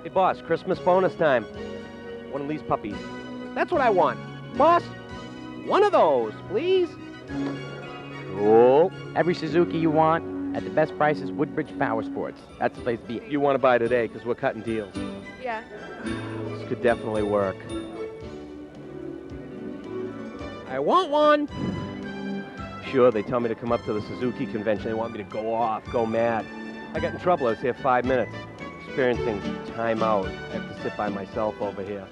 Hey, boss, Christmas bonus time. One of these puppies. That's what I want. Boss, one of those, please. Cool. Every Suzuki you want at the best prices, Woodbridge Power Sports. That's the place to be. You want to buy today because we're cutting deals. Yeah. This could definitely work. I want one. Sure, they tell me to come up to the Suzuki convention. They want me to go off, go mad. I got in trouble. I was here 5 minutes. Experiencing timeout. I have to sit by myself over here.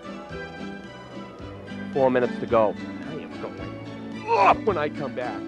4 minutes to go. I am going off when I come back.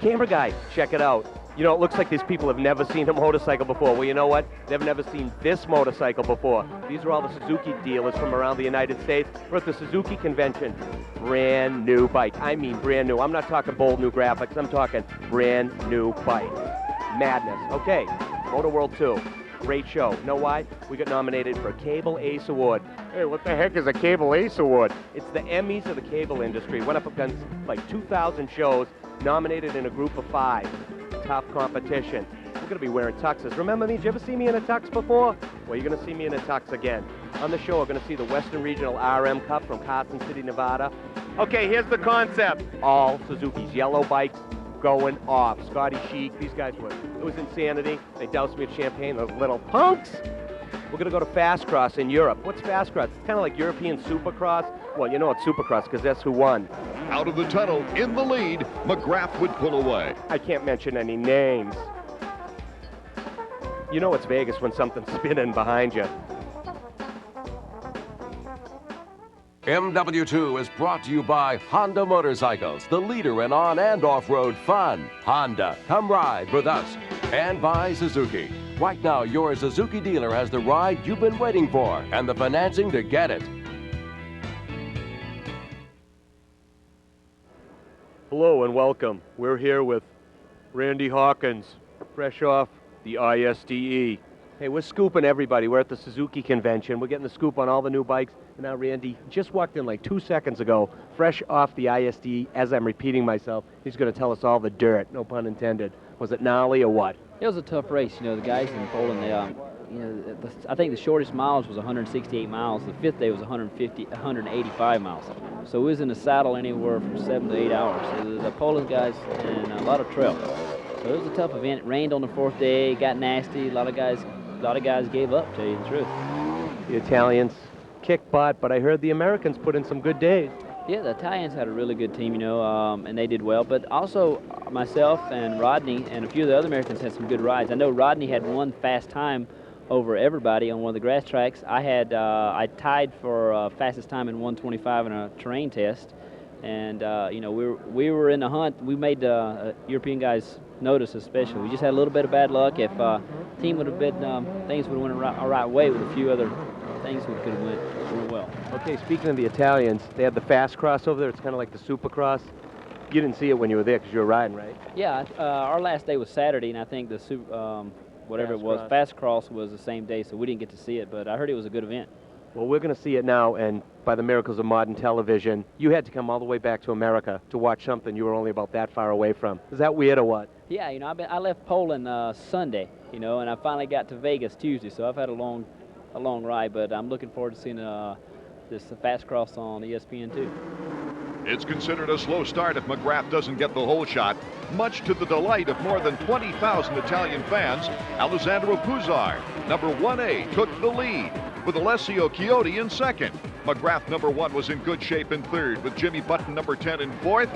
Camera guy, check it out. You know, it looks like these people have never seen a motorcycle before. Well, you know what? They've never seen this motorcycle before. These are all the Suzuki dealers from around the United States. We're at the Suzuki convention. Brand new bike. I mean brand new. I'm not talking bold new graphics. I'm talking brand new bike. Madness. Okay, MotoWorld 2. Great show. Know why? We got nominated for a Cable Ace Award. Hey, what the heck is a Cable Ace Award? It's the Emmys of the cable industry. Went up against like 2,000 shows, nominated in a group of 5. Tough competition. We're going to be wearing tuxes. Remember me? Did you ever see me in a tux before? Well, you're going to see me in a tux again. On the show, we're going to see the Western Regional RM Cup from Carson City, Nevada. Okay, here's the concept. All Suzuki's yellow bikes going off. Scotty Sheak, these guys were, it was insanity. They doused me with champagne, those little punks. We're going to go to Fast Cross in Europe. What's Fast Cross? It's kind of like European Supercross. Well, you know it's Supercross because that's who won. Out of the tunnel, in the lead, McGrath would pull away. I can't mention any names. You know it's Vegas when something's spinning behind you. MW2 is brought to you by Honda Motorcycles, the leader in on and off-road fun. Honda, come ride with us. And by Suzuki. Right now, your Suzuki dealer has the ride you've been waiting for and the financing to get it. Hello and welcome. We're here with Randy Hawkins, fresh off the ISDE. Hey, we're scooping everybody. We're at the Suzuki convention. We're getting the scoop on all the new bikes. And now Randy just walked in like 2 seconds ago, fresh off the ISDE. As I'm repeating myself, he's going to tell us all the dirt, no pun intended. Was it gnarly or what? It was a tough race. You know, the guys in Poland, I think the shortest miles was 168 miles. The fifth day was 185 miles. So we was in the saddle anywhere from 7 to 8 hours. So the Polish guys and a lot of trail. So it was a tough event. It rained on the 4th day. It got nasty. A lot of guys gave up, to tell you the truth. The Italians kicked butt, but I heard the Americans put in some good days. Yeah, the Italians had a really good team, you know, and they did well. But also myself and Rodney and a few of the other Americans had some good rides. I know Rodney had one fast time over everybody on one of the grass tracks. I tied for fastest time in 125 in a terrain test, and you know, we were in the hunt. We made the European guys notice, especially. We just had a little bit of bad luck. If team would have been, things would have went a right way with a few other things we could have went real well. Okay, speaking of the Italians, they had the fast cross over there. It's kind of like the Supercross. You didn't see it when you were there because you were riding, right? Yeah, our last day was Saturday, and I think the fast cross was the same day, so we didn't get to see it, but I heard it was a good event. Well, we're going to see it now, and by the miracles of modern television, you had to come all the way back to America to watch something you were only about that far away from. Is that weird or what? Yeah, you know, I left Poland Sunday, you know, and I finally got to Vegas Tuesday, so I've had a long ride, but I'm looking forward to seeing this fast cross on ESPN2. It's considered a slow start if McGrath doesn't get the whole shot. Much to the delight of more than 20,000 Italian fans, Alessandro Puzzar, number 1A, took the lead, with Alessio Chiodi in second. McGrath, number 1, was in good shape in third, with Jimmy Button, number 10, in fourth.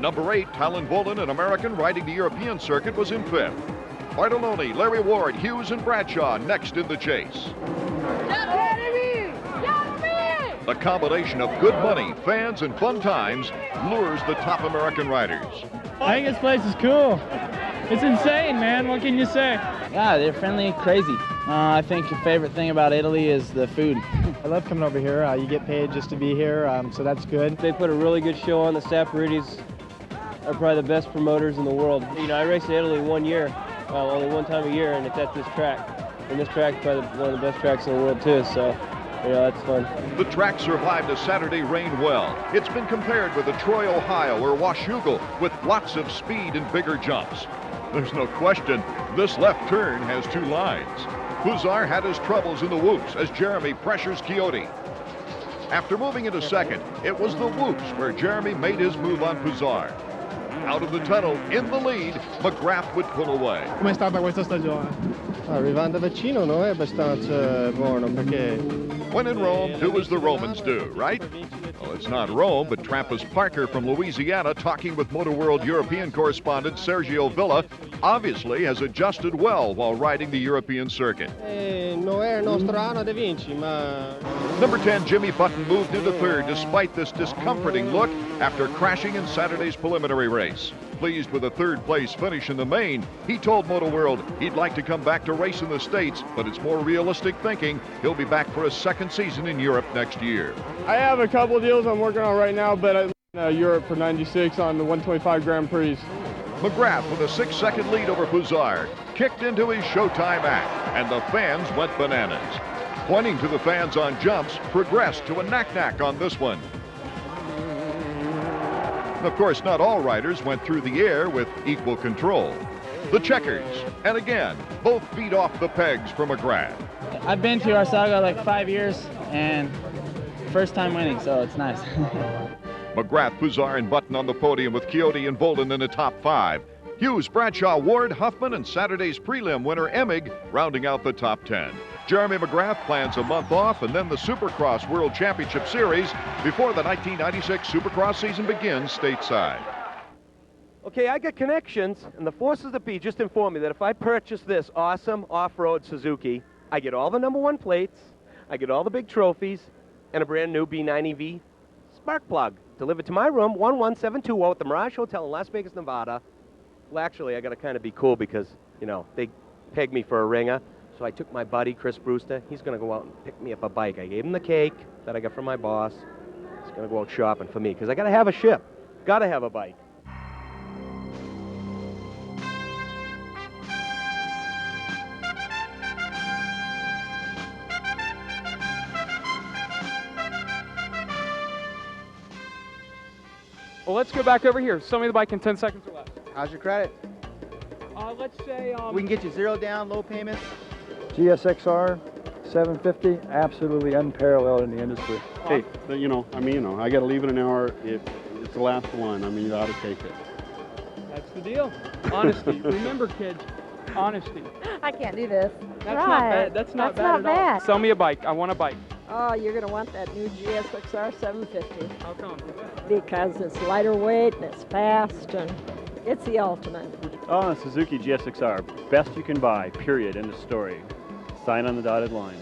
Number 8, Talon Bolin, an American riding the European circuit, was in fifth. Bartoloni, Larry Ward, Hughes, and Bradshaw next in the chase. A combination of good money, fans, and fun times lures the top American riders. I think this place is cool. It's insane, man. What can you say? Yeah, they're friendly, crazy. I think your favorite thing about Italy is the food. I love coming over here. You get paid just to be here, so that's good. They put a really good show on. The Safaridis are probably the best promoters in the world. You know, I raced in Italy 1 year, only one time a year, and it's at this track. And this track is probably one of the best tracks in the world too, so you know, that's fun. The track survived a Saturday rain well. It's been compared with the Troy, Ohio, or Washougal, with lots of speed and bigger jumps. There's no question, this left turn has 2 lines. Puzar had his troubles in the whoops as Jeremy pressures Quixote. After moving into second, it was the whoops where Jeremy made his move on Puzar. Out of the tunnel, in the lead, McGrath would pull away. Come è stata questa stagione? Arrivando vicino non è abbastanza buono perché... When in Rome, do as the Romans do, right? Well, it's not Rome, but Travis Parker from Louisiana, talking with MotoWorld European correspondent Sergio Villa, obviously has adjusted well while riding the European circuit. Non è il nostro anno da vinci, ma... Number 10, Jimmy Button, moved into third despite this discomforting look after crashing in Saturday's preliminary race. Pleased with a third-place finish in the main, he told MotoWorld he'd like to come back to race in the States, but it's more realistic thinking he'll be back for a second season in Europe next year. I have a couple deals I'm working on right now, but Europe for 96 on the 125 Grand Prix. McGrath with a 6-second lead over Puzar, kicked into his Showtime act, and the fans went bananas. Pointing to the fans on jumps, progressed to a knack-knack on this one. Of course, not all riders went through the air with equal control. The checkers, and again, both feet off the pegs for McGrath. I've been to Arsaga like 5 years, and first time winning, so it's nice. McGrath, Puzar, and Button on the podium with Quixote and Bolden in the top 5. Hughes, Bradshaw, Ward, Huffman, and Saturday's prelim winner Emig rounding out the top 10. Jeremy McGrath plans a month off and then the Supercross World Championship Series before the 1996 Supercross season begins stateside. Okay, I got connections, and the forces that be just informed me that if I purchase this awesome off-road Suzuki, I get all the #1 plates, I get all the big trophies, and a brand new B90V spark plug delivered to my room, 11720 at the Mirage Hotel in Las Vegas, Nevada. Well, actually, I got to kind of be cool because, you know, they pegged me for a ringer. So I took my buddy, Chris Brewster. He's going to go out and pick me up a bike. I gave him the cake that I got from my boss. He's going to go out shopping for me because I got to have a ship. Got to have a bike. Well, let's go back over here. Sell me the bike in 10 seconds or less. How's your credit? Let's say... We can get you 0 down, low payments. GSXR 750, absolutely unparalleled in the industry. Hey, you know, I got to leave in an hour. If it's the last one, you ought to take it. That's the deal. Honesty. Remember, kids, honesty. I can't do this. That's not bad. That's not bad at all. Sell me a bike. I want a bike. Oh, you're going to want that new GSXR 750. How come? Because it's lighter weight and it's fast and it's the ultimate. Oh, Suzuki GSXR, best you can buy, period, end of story. Sign on the dotted line.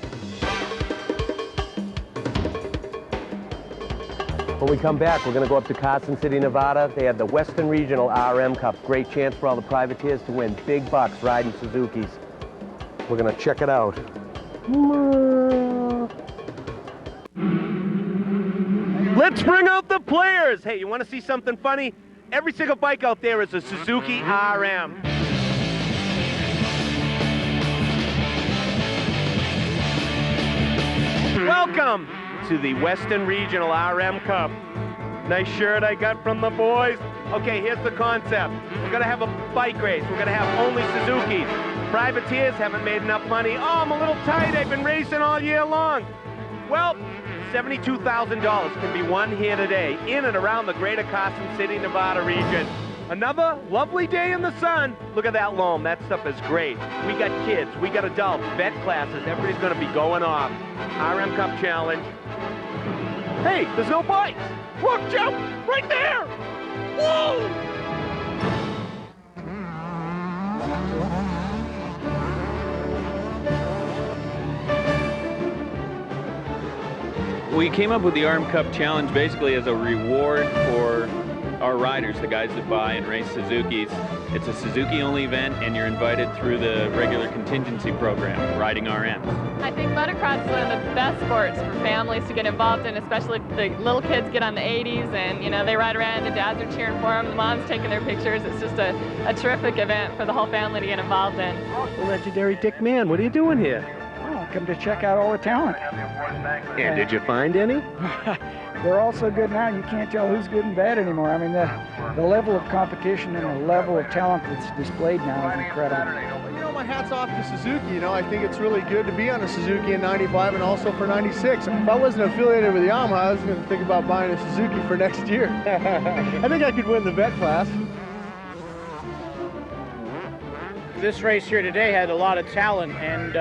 When we come back, we're going to go up to Carson City, Nevada. They have the Western Regional RM Cup. Great chance for all the privateers to win big bucks riding Suzukis. We're going to check it out. Let's bring out the players. Hey, you want to see something funny? Every single bike out there is a Suzuki RM. Welcome to the Western Regional RM Cup. Nice shirt I got from the boys. Okay, here's the concept. We're gonna have a bike race. We're gonna have only Suzukis. Privateers haven't made enough money. Oh, I'm a little tight. I've been racing all year long. Well, $72,000 can be won here today in and around the greater Carson City, Nevada region. Another lovely day in the sun. Look at that loam. That stuff is great. We got kids, we got adults, vet classes. Everybody's going to be going off. RM Cup Challenge. Hey, there's no bikes. Look, jump right there. Whoa! We came up with the RM Cup Challenge basically as a reward for our riders, the guys that buy and race Suzukis. It's a Suzuki-only event, and you're invited through the regular contingency program, riding RMs. I think motocross is one of the best sports for families to get involved in, especially if the little kids get on the 80s and, you know, they ride around, the dads are cheering for them, the mom's taking their pictures. It's just a terrific event for the whole family to get involved in. Legendary Dick Mann, what are you doing here? Oh, come to check out all the talent. And did you find any? They're all so good now, you can't tell who's good and bad anymore. I mean, the level of competition and the level of talent that's displayed now is incredible. You know, my hat's off to Suzuki. You know, I think it's really good to be on a Suzuki in 95 and also for 96. If I wasn't affiliated with Yamaha, I was going to think about buying a Suzuki for next year. I think I could win the vet class. This race here today had a lot of talent, and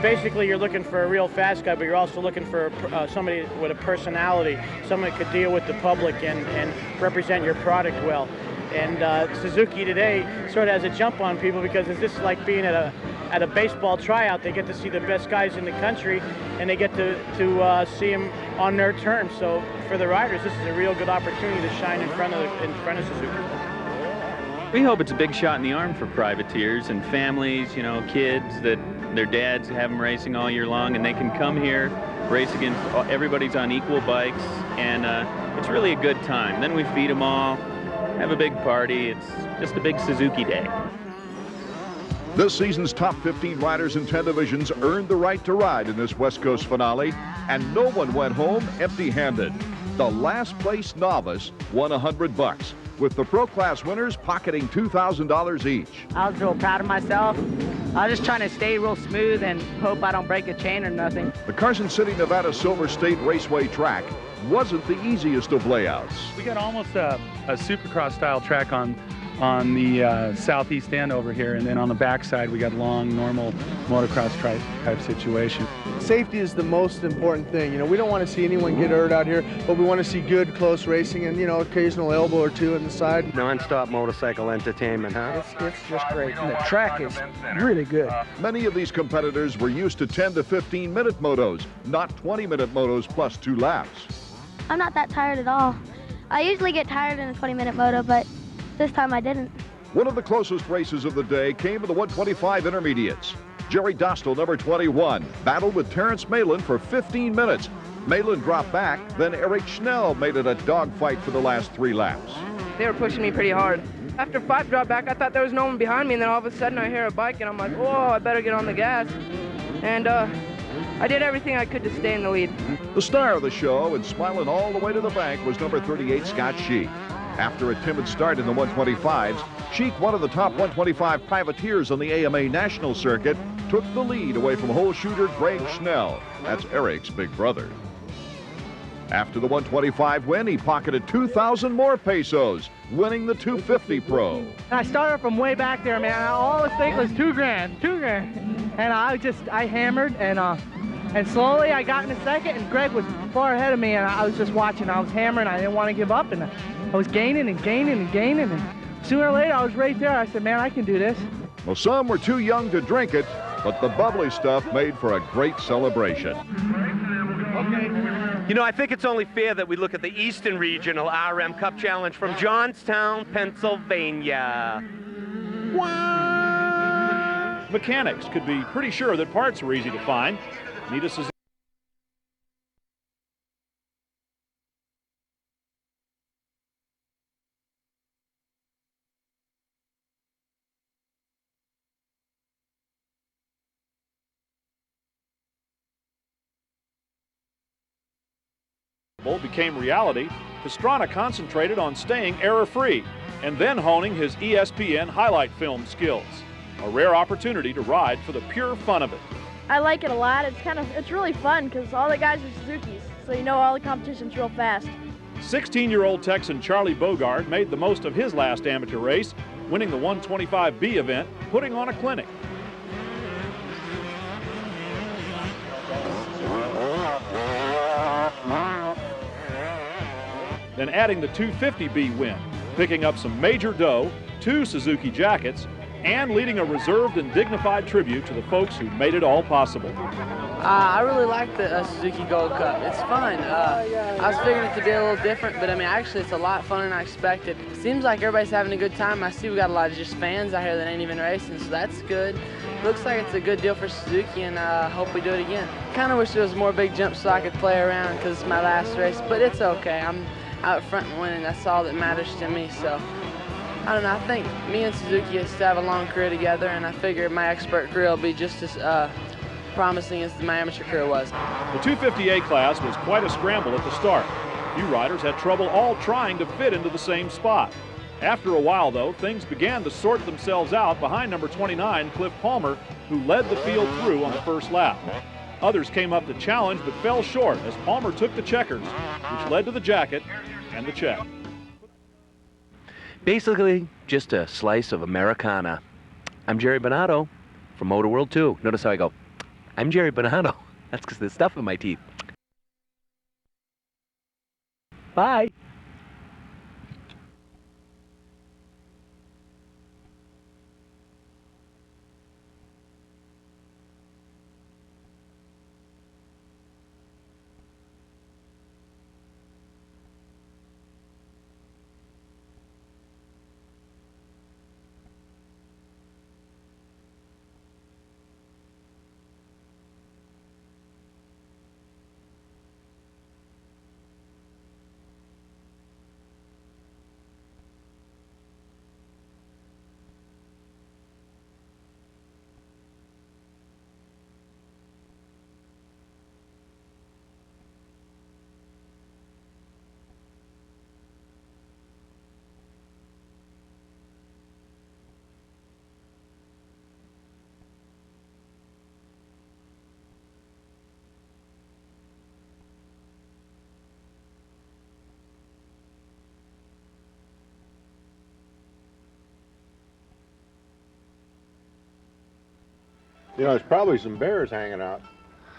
basically you're looking for a real fast guy, but you're also looking for somebody with a personality, someone that could deal with the public and represent your product well. And Suzuki today sort of has a jump on people because it's just like being at a baseball tryout. They get to see the best guys in the country, and they get to see them on their terms. So for the riders, this is a real good opportunity to shine in front of Suzuki. We hope it's a big shot in the arm for privateers and families, you know, kids that their dads have them racing all year long, and they can come here, race against everybody's on equal bikes, and it's really a good time. Then we feed them all, have a big party. It's just a big Suzuki day. This season's top 15 riders in 10 divisions earned the right to ride in this West Coast finale, and no one went home empty-handed. The last place novice won $100, with the Pro Class winners pocketing $2,000 each. I was real proud of myself. I was just trying to stay real smooth and hope I don't break a chain or nothing. The Carson City, Nevada Silver State Raceway track wasn't the easiest of layouts. We got almost a supercross-style track on the southeast end over here, and then on the backside we got long, normal motocross type situation. Safety is the most important thing. You know, we don't want to see anyone get hurt out here, but we want to see good, close racing and, you know, occasional elbow or two on the side. Non-stop motorcycle entertainment, huh? It's just great. And the track is really good. Many of these competitors were used to 10 to 15-minute motos, not 20-minute motos plus 2 laps. I'm not that tired at all. I usually get tired in a 20-minute moto, but this time I didn't. One of the closest races of the day came in the 125 intermediates. Jiri Dostal, number 21, battled with Terrence Malin for 15 minutes. Malin dropped back, then Eric Schnell made it a dogfight for the last 3 laps. They were pushing me pretty hard. After 5 dropped back, I thought there was no one behind me, and then all of a sudden I hear a bike, and I'm like, oh, I better get on the gas. And I did everything I could to stay in the lead. The star of the show, and smiling all the way to the bank, was number 38, Scott Sheak. After a timid start in the 125s, Sheak, one of the top 125 privateers on the AMA National Circuit, took the lead away from hole shooter Greg Schnell. That's Eric's big brother. After the 125 win, he pocketed 2,000 more pesos, winning the 250 Pro. I started from way back there, man. All I was thinking was $2,000. And I hammered, and slowly I got in a second, and Greg was far ahead of me, and I was just watching. I was hammering. I didn't want to give up, and I was gaining and gaining and gaining, and sooner or later I was right there. I said, man, I can do this. Well, some were too young to drink it, but the bubbly stuff made for a great celebration. You know, I think it's only fair that we look at the Eastern Regional RM Cup Challenge from Johnstown, Pennsylvania. Mechanics could be pretty sure that parts were easy to find. Need a Suzuki. Became reality, Pastrana concentrated on staying error-free and then honing his ESPN highlight film skills. A rare opportunity to ride for the pure fun of it. I like it a lot. It's really fun because all the guys are Suzukis, so you know all the competition's real fast. 16-year-old Texan Charley Bogard made the most of his last amateur race, winning the 125B event, putting on a clinic. Then adding the 250B win, picking up some major dough, 2 Suzuki jackets, and leading a reserved and dignified tribute to the folks who made it all possible. I really like the Suzuki Gold Cup. It's fun. I was figuring it to be a little different, but I mean, actually, it's a lot funner than I expected. Seems like everybody's having a good time. I see we got a lot of just fans out here that ain't even racing, so that's good. Looks like it's a good deal for Suzuki, and I hope we do it again. Kind of wish there was more big jumps so I could play around because it's my last race, but it's okay. I'm out front and winning. That's all that matters to me. So I don't know. I think me and Suzuki has to have a long career together, and I figure my expert career will be just as promising as my amateur career was. The 250A class was quite a scramble at the start. Few riders had trouble all trying to fit into the same spot. After a while, though, things began to sort themselves out behind number 29, Cliff Palmer, who led the field through on the first lap. Others came up to challenge but fell short as Palmer took the checkers, which led to the jacket and the check. Basically, just a slice of Americana. I'm Jerry Bernardo from MotoWorld 2. Notice how I go, I'm Jerry Bernardo. That's because there's stuff in my teeth. Bye. You know, there's probably some bears hanging out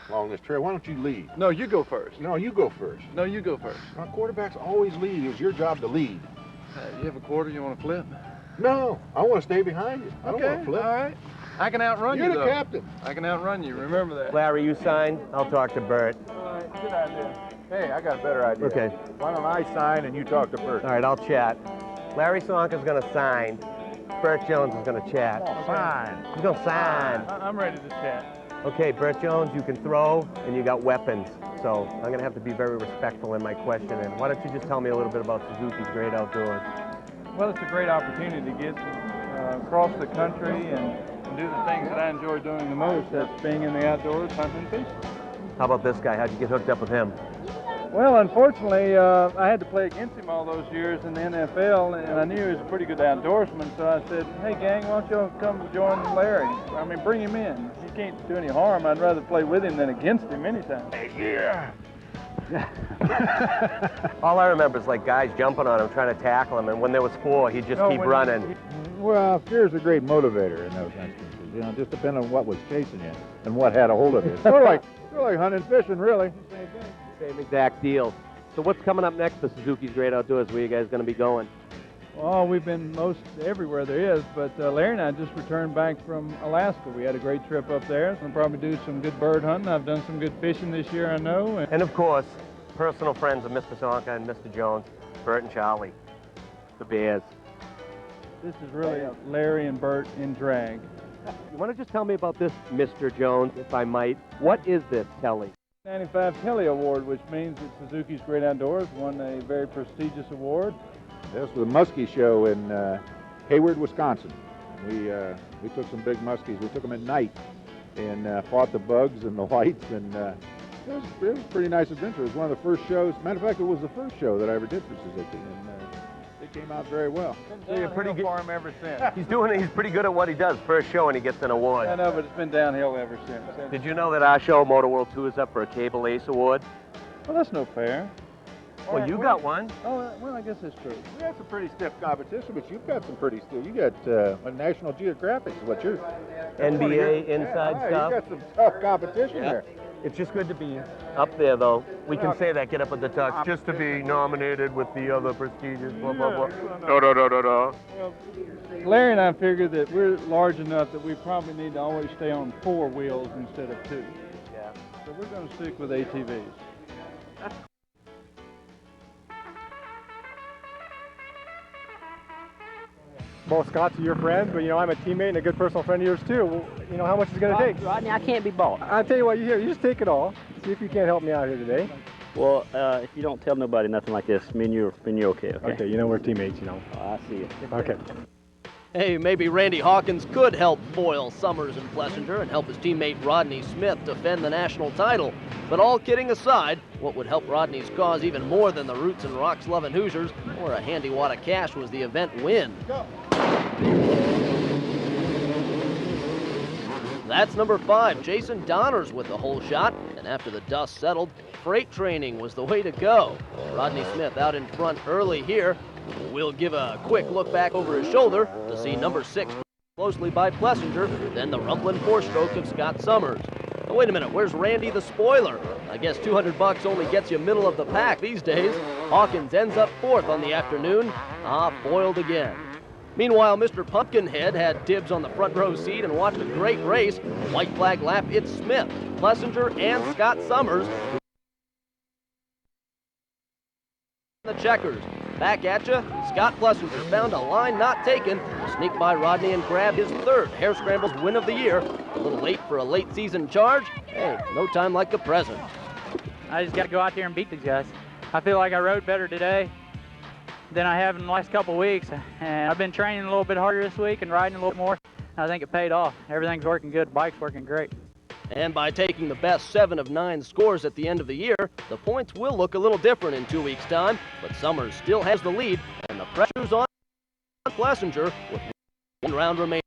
along this trail. Why don't you lead? No, you go first. No, you go first. No, you go first. Our quarterbacks always lead. It was your job to lead. You have a quarter you want to flip? No, I want to stay behind you. I don't want to flip. All right. I can outrun you, You're the though. captain. I can outrun you. Remember that. Larry, you sign. I'll talk to Bert. All right. Good idea. Hey, I got a better idea. Okay. Why don't I sign and you talk to Bert? All right, I'll chat. Larry Czonka's going to sign. Bert Jones is going to chat. Sign. He's going to sign. I'm ready to chat. Okay, Bert Jones, you can throw and you got weapons. So I'm going to have to be very respectful in my question. And why don't you just tell me a little bit about Suzuki's Great Outdoors? Well, it's a great opportunity to get across the country and do the things that I enjoy doing the most. That's being in the outdoors, hunting and fishing. How about this guy? How'd you get hooked up with him? Well, unfortunately, I had to play against him all those years in the NFL, and I knew he was a pretty good outdoorsman, so I said, hey, gang, why don't you come join Larry? I mean, bring him in. He can't do any harm. I'd rather play with him than against him anytime. Yeah. All I remember is like guys jumping on him, trying to tackle him, and when there was four, he'd just keep running. Well, fear's a great motivator in those instances. You know, just depending on what was chasing you and what had a hold of you. Sort of like hunting and fishing, really. Same thing. Same exact deal. So what's coming up next for Suzuki's Great Outdoors? Where you guys going to be going? Well, we've been most everywhere there is, but Larry and I just returned back from Alaska. We had a great trip up there. We'll probably do some good bird hunting. I've done some good fishing this year, I know. And of course, personal friends of Mr. Czonka and Mr. Jones, Bert and Charley, the Bears. This is really Larry and Bert in drag. You want to just tell me about this, Mr. Jones, if I might? What is this, Telly? 95 Telly Award, which means that Suzuki's Great Outdoors won a very prestigious award. This was a muskie show in Hayward, Wisconsin. We took some big muskies. We took them at night and fought the bugs and the lights, and it was a pretty nice adventure. It was one of the first shows. Matter of fact, it was the first show that I ever did for Suzuki, and it came out very well. So you're pretty good for him ever since. He's pretty good at what he does. First show and he gets an award. I know, but it's been downhill ever since. Did you know that our show, MotoWorld 2, is up for a Cable Ace Award? Well, that's no fair. Well, you got one. Oh, well, I guess that's true. We had some pretty stiff competition, but you've got some pretty stiff. You got National Geographic, what you're... NBA inside stuff. You got some tough competition there. It's just good to be up there, though. We can say that, get up at the tux, just to be nominated with the other prestigious, blah, blah, blah. Well, Larry and I figured that we're large enough that we probably need to always stay on 4 wheels instead of 2. Yeah. we're going to stick with ATVs. Well, Scott's your friend, but I'm a teammate and a good personal friend of yours too. Well, how much is it going to take? Rodney, I can't be bought. I'll tell you what, you just take it all. See if you can't help me out here today. Well, if you don't tell nobody nothing like this, me and you're okay, okay? Okay, we're teammates, Oh, I see it. Okay. Hey, maybe Randy Hawkins could help foil Summers and Plessinger and help his teammate Rodney Smith defend the national title. But all kidding aside, what would help Rodney's cause even more than the Roots and Rocks loving Hoosiers or a handy wad of cash was the event win. That's number 5, Jason Donners with the whole shot, and after the dust settled, freight training was the way to go. Rodney Smith out in front early here. We'll give a quick look back over his shoulder to see number 6 closely by Plessinger, then the rumbling 4-stroke of Scott Summers. Oh, wait a minute, where's Randy the spoiler? I guess $200 only gets you middle of the pack these days. Hawkins ends up 4th on the afternoon. Foiled again. Meanwhile, Mr. Pumpkinhead had dibs on the front row seat and watched a great race. White flag lap, it's Smith, Plessinger, and Scott Summers. The checkers. Back at you, Scott Plessinger found a line not taken, sneaked by Rodney and grabbed his 3rd Hare Scrambles win of the year. A little late for a late season charge. Hey, no time like the present. I just got to go out there and beat these guys. I feel like I rode better today than I have in the last couple weeks, and I've been training a little bit harder this week and riding a little more. I think it paid off. Everything's working good. Bike's working great. And by taking the best 7 of 9 scores at the end of the year, the points will look a little different in 2 weeks' time, but Summers still has the lead, and the pressure's on Plessinger with 1 round remaining.